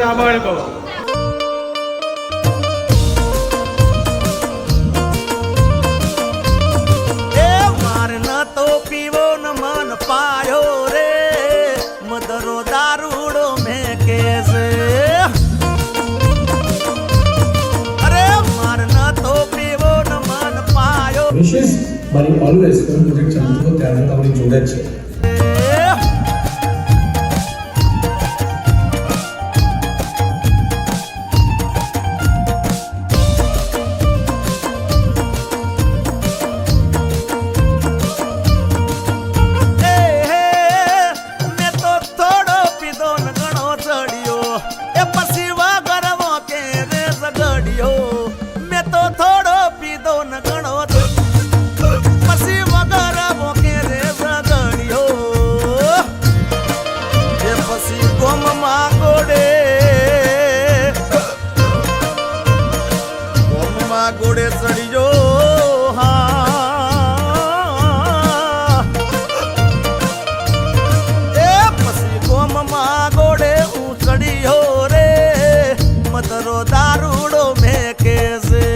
મોટા બાળકો. એ માર ન તો પીવો ન મન પાયો રે મદરો દારૂડો મેં કેસે. અરે માર ન તો પીવો ન મન પાયો. વિશેષ મારી ઓલવેઝ કોઈ પ્રોજેક્ટ ચાલતો હતો ત્યારે તમારી જોડે જ છે. ગોડે ચડીજો હા એ પછી ગોમમાં ગોડે હું ચડીયો રે મદરો દારૂડો મેં કેસે.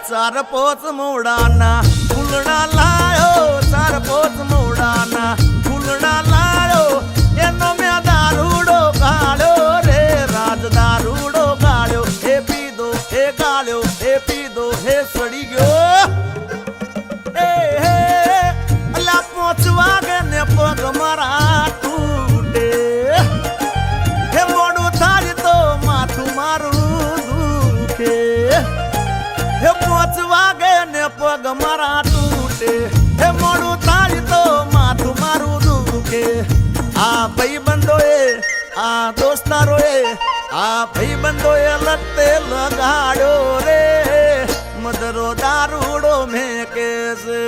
ચાર પોચ મોડાના ફૂલડા લાયો ચાર પોચ મોડાના ફૂલડા લાયો એનો મેં દારૂડો ગાળ્યો રે રાજ દારૂડો ગાળ્યો હે પીધો હે ગાળ્યો હે પીધો હે સડી ગયો. એ હે અલા 5 વાગે ને પગ મારા તૂટે હે મોડું થાય તો માથું મારું દુખે. હે 5 વાગે ને પગ મારા તૂટે હે મોડું થાય તો માથું મારું દુખે. આ ભાઈબંધોએ આ દોસ્તારોએ આ ભાઈબંધોએ લતે લગાડ્યો રે મદરો દારૂડો મેં કેસે.